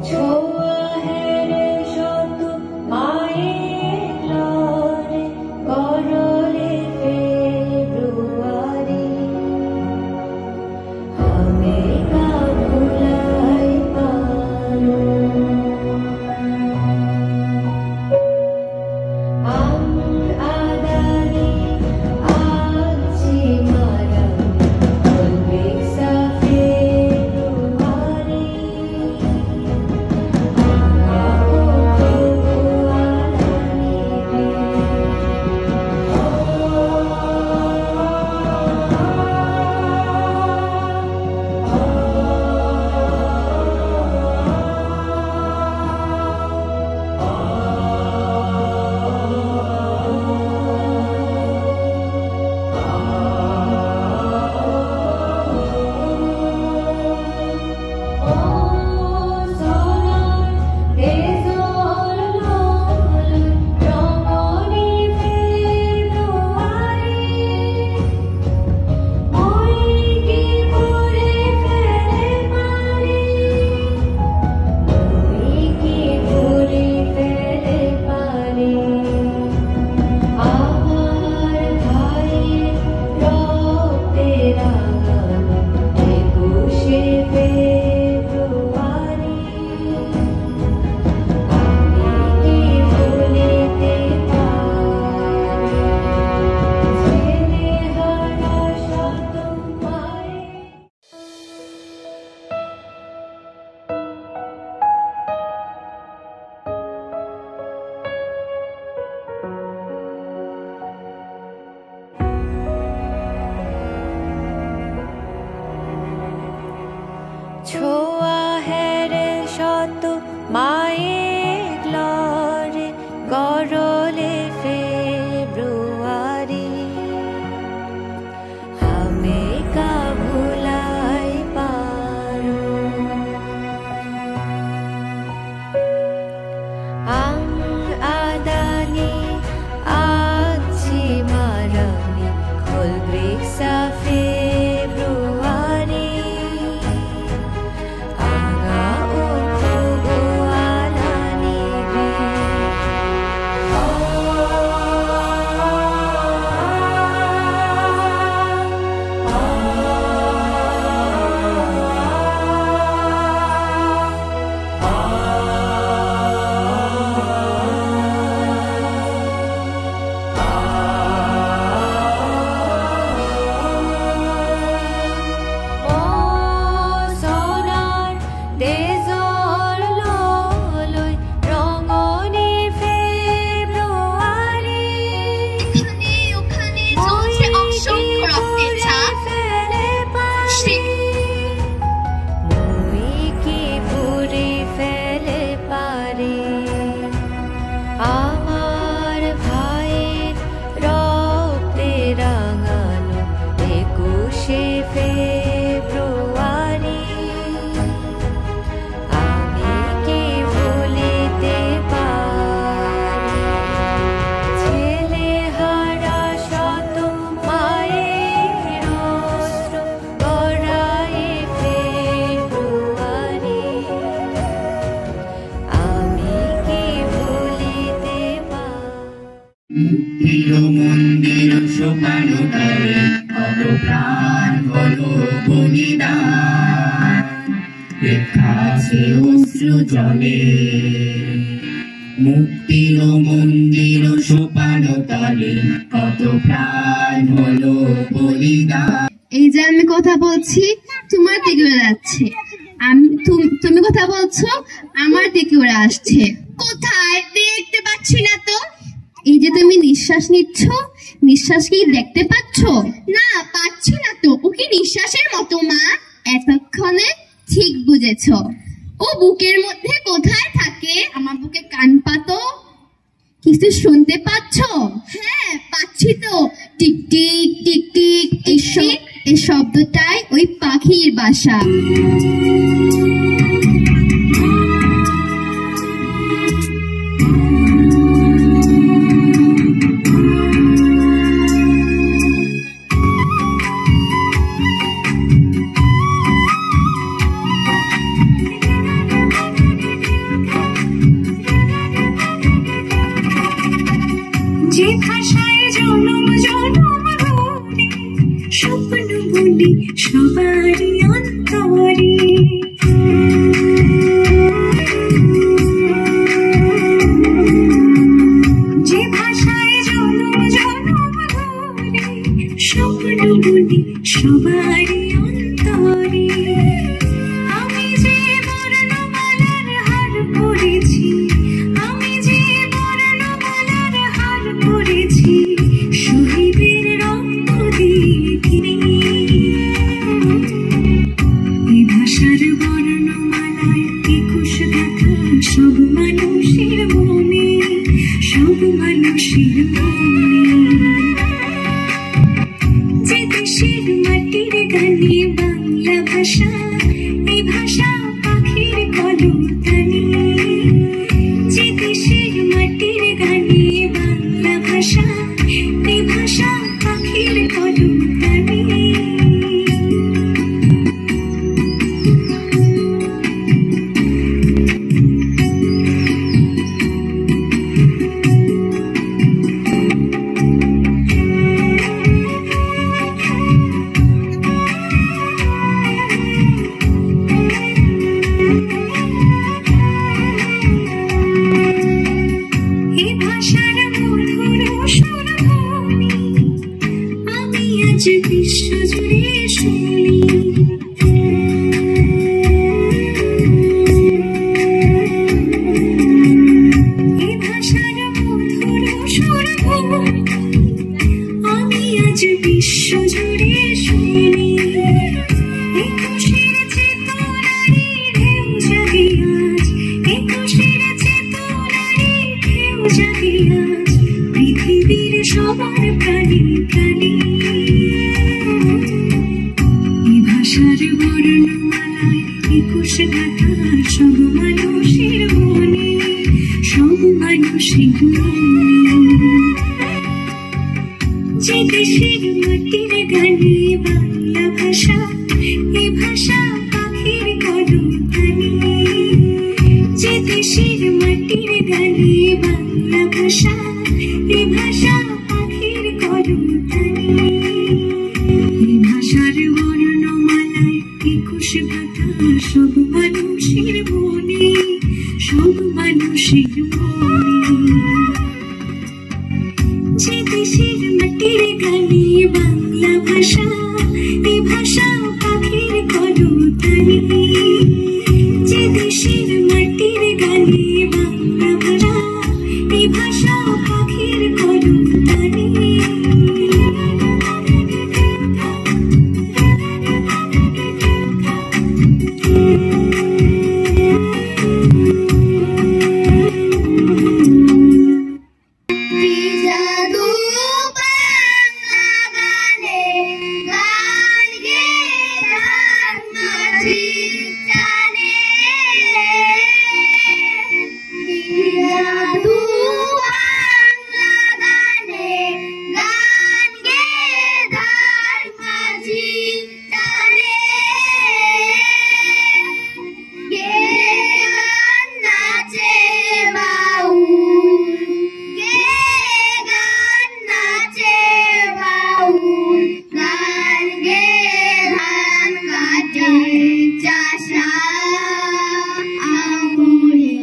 ছোঁয়া হেরে শত মায়ের গ্লরে গরলে ফেব্রুয়ারি আমি কা ভুলাই পারো আং আদানি আছি মারামি খোল ব্রিক্সা ফেব্রুয়ারি আমার ভাইয়ের রক্তে রাঙানো 21শে ফেব্রুয়ারি আমি কি ভুলিতে পারি ছেলে হারা শত মায়ের অস্ত্র গড়ায় ফেব্রুয়ারি আমি কি ভুলিতে মুক্তির মন্দির শোকানো তারে কত প্রাণ হলো বলিদান দেখাছে অশ্রু জলে মুক্তির মন্দির শোকানো তারে কত প্রাণ হলো বলিদান। এই যে আমি কথা বলছি তোমার দিকে ওরা যাচ্ছে, তুমি কথা বলছো আমার দিকে ওরা আসছে। কোথায় দেখতে পাচ্ছি না তো। এই যে তুমি নিঃশ্বাস নিচ্ছ, নিঃশ্বাস কি দেখতে পাচ্ছ? না পাচ্ছি না তো। ও কি নিঃশ্বাসের মতো মা? এতক্ষণে ঠিক বুঝেছ। ও বুকের মধ্যে কোথায় থাকে? আমার বুকে কান পাতো। কিছু শুনতে পাচ্ছ? হ্যাঁ পাচ্ছি তো। টিক টিক টিক টিক এই শব্দটাই ওই পাখির বাসা। সবারই অন্তরে যে ভাষায় জনম জনম ধরে স্বপ্ন বুনি সবারই অন্তরে আমি যে বর্ণমালার হার পড়েছি আমি যে বর্ণমালার হার পড়েছি শহীদের রক্ত দিয়ে এই ভাষার বর্ণমালায় 21 গাথা সব মানুষের মনে সব মানুষের মনে যে দেশের মাটির গানে বাংলা ভাষা এই ভাষা পাখির কলতানি যে দেশের মাটির গানে বাংলা ভাষা এই ভাষা পাখির কলতানি এই ভাষার মধুর সুরধ্বনি আমি আজ বিশ্ব জুড়ে শুনি এই ভাষার মধুর সুরধ্বনি আমি আজ বিশ্ব জুড়ে শুনি 21 চেতনারি ঢেউ জাগে আজ 21 চেতনারি ঢেউ জাগে আজ পৃথিবীর সবার প্রাণী প্রাণী এই ভাষার বর্ণমালায় 21 গাথা সব মানুষের মনে সব মানুষের মনে যে দেশের মাটির গানে বাংলা ভাষা এই ভাষা পাখির কলতানি যে দেশের মাটির গানে বাংলা ভাষা এই ভাষা পাখির কলতানি এই ভাষার বর্ণমালায় 21 গাথা সব মানুষের মনে সব মানুষের মনে যে দেশের মাটির গানে বাংলা ভাষা এই ভাষা পাখির কলতানি যে দেশের মাটির গানে বাংলা ভাষা এই ভাষা পাখির কলতানি জাদু বাংলা গানে গান গেয়ে ধান মাঝি টানে জাদু বাংলা গানে গান গেয়ে ধান মাঝি টানে গে গান নাচে বাউল গে গান নাচে বাউল গান গে ধান কাটে চাষা আমরি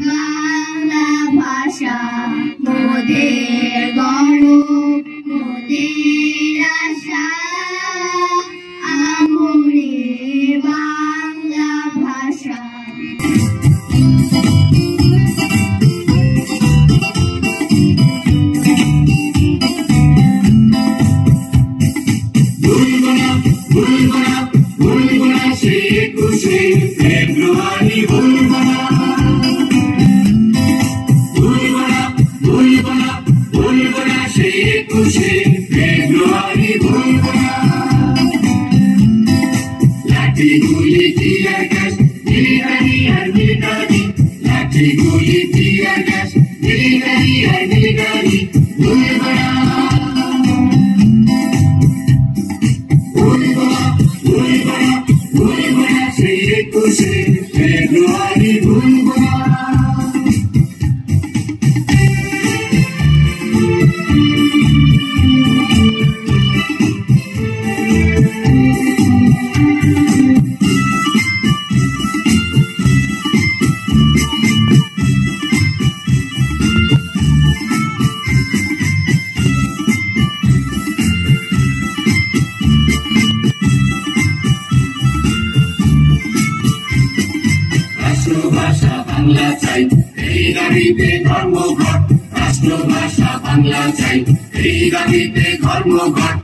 বাংলা ভাষা মোদের গর্ব মোদের আশা আমরি বাংলা ভাষা ভুলবো না সে 21 ফেব্রুয়ারি ভুলবো না সে 21 ফেব্রুয়ারি ভুলবো না লাঠি গুলি টিয়ার গ্যাস মিলিটারি আর মিলিটারি লাঠি গুলি টিয়ার গ্যাস মিলিটারি আর মিলিটারি ভুলবো না সে 21 ফেব্রুয়ারি ভুলবো না রাষ্ট্রভাষা বাংলা চাই, এই দাবিতে ধর্মঘট। রাষ্ট্রভাষা বাংলা চাই, এই দাবিতে ধর্মঘট।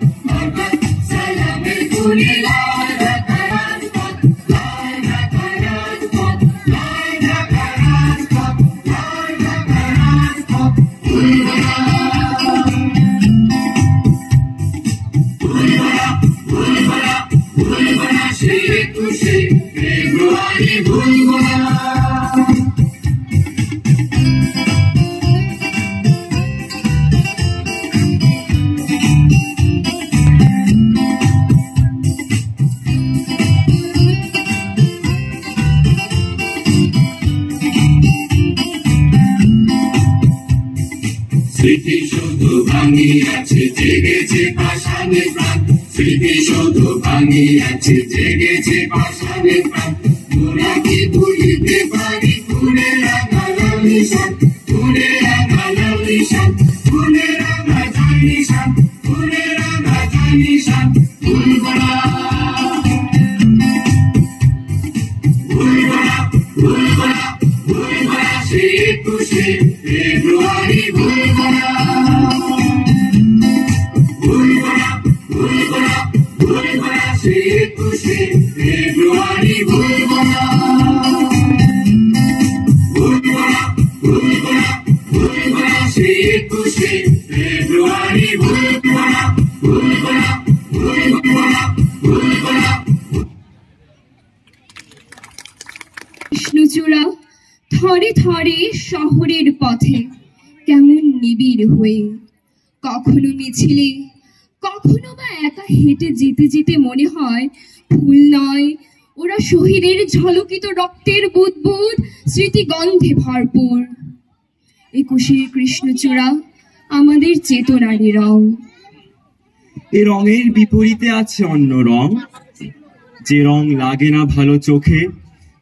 সালামের গুলি লাল ঢাকা রাজপথ, লাল ঢাকা রাজপথ, লাল ঢাকা রাজপথ, লাল ঢাকা রাজপথ। ভুলব না, ভুলব না, ভুলব না, ভুলব না সেই 21শে ফেব্রুয়ারি, ভুলব না। স্মৃতি শুধু ভাঙিয়াছে, জেগেছে পাষাণে প্রাণ। স্মৃতি শুধু ভাঙিয়াছে, জেগেছে পাষাণে প্রাণ। মোরা কি ভুলিতে পারি ফুলে রাঙা লাল নিশান, ফুলে রাঙা লাল নিশান, ফুলে রাঙা লাল নিশান, ফুলে রাঙা লাল নিশান। ভুলব না, ভুলব না, ভুলব না, ভুলব না সেই 21শে ফেব্রুয়ারি, ভুলব না। ভুলব না, ভুলব না, ভুলব না সেই 21শে ফেব্রুয়ারি, ভুলব না। ভুলব না, ভুলব না, ভুলব না সেই 21শে ফেব্রুয়ারি, ভুলব না, ভুলব না, ভুলব না, ভুলব না। কৃষ্ণচূড়া থরে থরে শহরের পথে কেমন নিবিড় হয়ে, কখনো মিছিলে, কখনো বা একা হেঁটে যেতে যেতে মনে হয় ফুল নয়, ওরা শহীদের ঝলকিত রক্তের বুদবুদ স্মৃতিগন্ধে ভরপুর। 21শে কৃষ্ণচূড়া আমাদের চেতনারই রং। এ রঙের বিপরীতে আছে অন্য রং, যে রং লাগে না ভালো চোখে,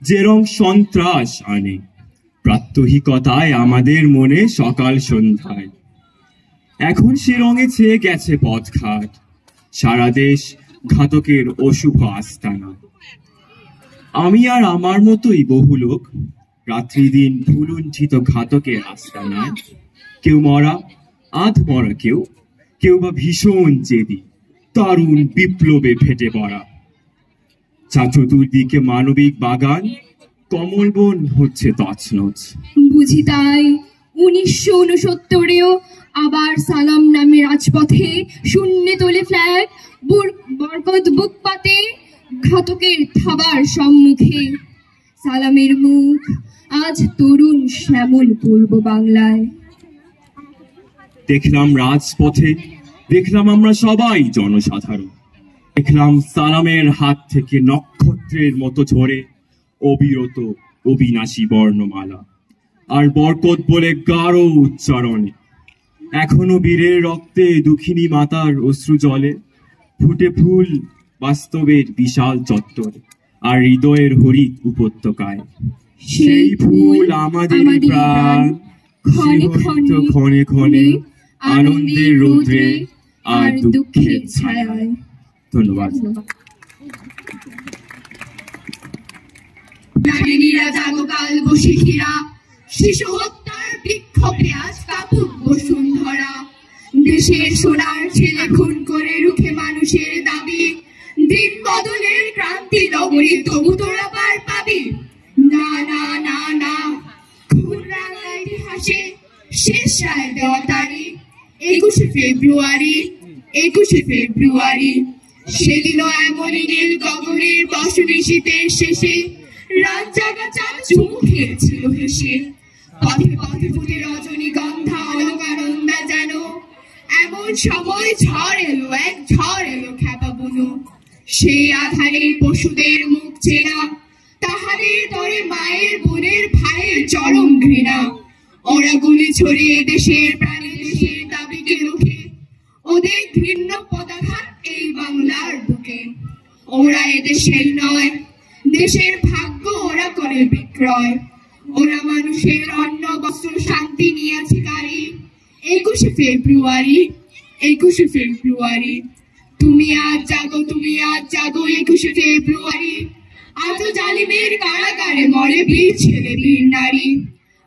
যে রং সন্ত্রাস আনে প্রাত্যহিকতায় আমাদের মনে সকাল সন্ধ্যায়। এখন সে রঙে ছেয়ে গেছে পথঘাট, সারা দেশ ঘাতকের অশুভ আস্তানা। আমি আর আমার মতোই বহু লোক রাত্রিদিন ভুলুণ্ঠিত ঘাতকের আস্তানায়, কেউ মরা, আধ মরা, কেউ কেউ বা ভীষণ জেদি, দারুণ বিপ্লবে ফেটে পড়া। চতুর্দিকে মানবিক বাগান, কমলবন হচ্ছে তছনছ। বুঝি তাই 1969-এও আবার সালাম নামে রাজপথে শূন্যে তোলে ফ্ল্যাগ, বরকত বুক পাতে ঘাতকের থাবার সম্মুখে। সালামের মুখ আজ তরুণ শ্যামল পূর্ব বাংলায়। দেখলাম রাজপথে, দেখলাম আমরা সবাই জনসাধারণ, দেখলাম সালামের হাত থেকে নক্ষত্রের মতো ঝরে অবিরত অবিনাশী বর্ণমালা, আর বরকত বলে গাঢ় উচ্চারণে। এখনো বীরের রক্তে দুঃখিনী মাতার অশ্রু জলে, ফুটে ফুল বাস্তবের বিশাল চত্বরে আর হৃদয়ের হরিত উপত্যকায়। সেই ফুল আমাদের প্রাণ, ক্ষণে ক্ষণে ক্ষণে ক্ষণে আনন্দের রৌদ্রে আর দুঃখের ছায়ায়। ধন্যবাদ। নারীরা জাগকাল বসিখিরা, শিশু হত্যার বিক্ষোভে আজ কাপুর বসুন্ধরা। দেশের সোনার ছেলে খুন করে রুখে মানুষের দাবি, দিন বদলের ক্রান্তি নগরী তবু তোরা পার পাবি না, না, না, না। খুন রাঙা ইতিহাসে শেষ রায় দেওয়া তারিখ 21শে ফেব্রুয়ারি, 21শে ফেব্রুয়ারি। সেদিনও এমনই নীল গগনের বসনে শীতের শেষে রাত জাগা চাঁদ চুমু খেয়েছিল হেসে। পথে পথে ফুটে রজনীগন্ধা অলকানন্দা যেন, এমন সময় ঝড় এলো, এক ঝড় এলো খ্যাপা বুনো। সেই আধারে পশুদের মুখ চেনা, তাহাদের তরে মায়ের বোনের ভাইয়ের চরম ঘৃণা। ওরা গুলি ছড়িয়ে দেশের প্রাণী দেশের দাবিকে রুখে, ওদের ঘৃণ্য পদাঘাত এই বাংলার বুকে। ওরা এদেশের নয়, দেশের ভাগ্য ওরা করে বিক্রয়। ওরা মানুষের অন্ন বস্ত্র শান্তি নিয়েছে গাড়ি। 21শে ফেব্রুয়ারি, 21শে ফেব্রুয়ারি। তুমি আজ জাগো, তুমি আজ জাগো 21শে ফেব্রুয়ারি। আজ জালিমের কারাগারে মরে বীর ছেলে বীর নারী।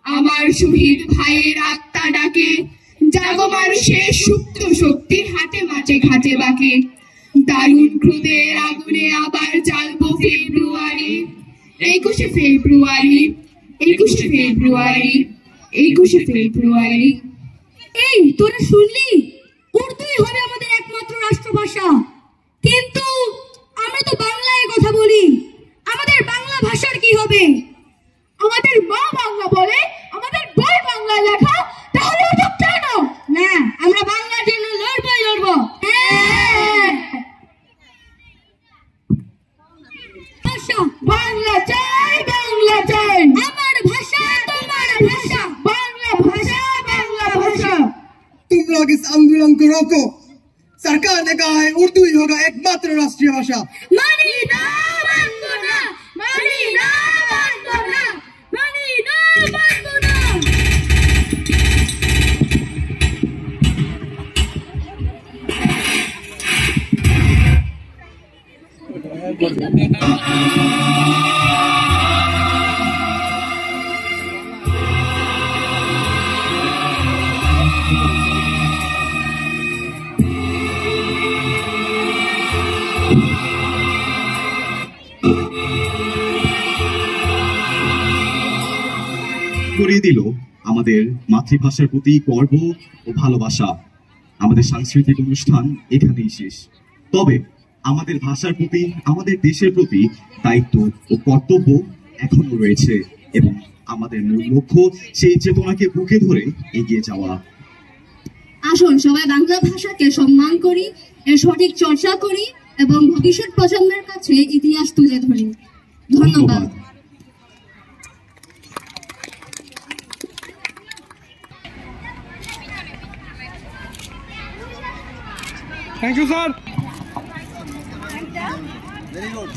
আমার শহীদ ভাইয়ের আত্মা ডাকে, জাগো মানুষের সুপ্ত শক্তির হাতে মাঝে ঘাটে বাকে। দারুণ ক্রোধের আগুনে আবার জ্বালবো ফেব্রুয়ারি, 21শে ফেব্রুয়ারি, 21শে ফেব্রুয়ারি, 21শে ফেব্রুয়ারি। এই তোরা শুনলি, উর্দুই হবে আমাদের একমাত্র রাষ্ট্রভাষা। কিন্তু আমরা তো বাংলায় কথা বলি, আমাদের বাংলা ভাষার কি হবে? আমাদের মা বাংলা বলে, আমাদের বই বাংলায় লেখা, তাহলে ওটা কেন? না, আমরা বাংলার জন্য লড়বই লড়বো। ভাষা বাংলা চাই, বাংলা চাই, আমার ভাষা তোমার ভাষা, बांग्ला भाषा, बांग्ला भाषा। तुम लोग इस आंदोलन को रोको। सरकार ने कहा है उर्दू ही होगा एकमात्र राष्ट्रीय भाषा। মানি না মানবো না, মানি না মানবো না, মানি না মানবো না। করিয়ে দিল আমাদের মাতৃভাষার প্রতি গর্ব ও ভালোবাসা। আমাদের সাংস্কৃতিক অনুষ্ঠান এখানেই শেষ। তবে আমাদের ভাষার প্রতি, আমাদের দেশের প্রতি দায়িত্ব ও কর্তব্য এখনো রয়েছে এবং আমাদের মূল লক্ষ্য সেই চেতনাকে বুকে ধরে এগিয়ে যাওয়া। আসুন সবাই বাংলা ভাষাকে সম্মান করি, এর সঠিক চর্চা করি এবং ভবিষ্যৎ প্রজন্মের কাছে ইতিহাস তুলে ধরি। ধন্যবাদ। Thank you sir. Very good.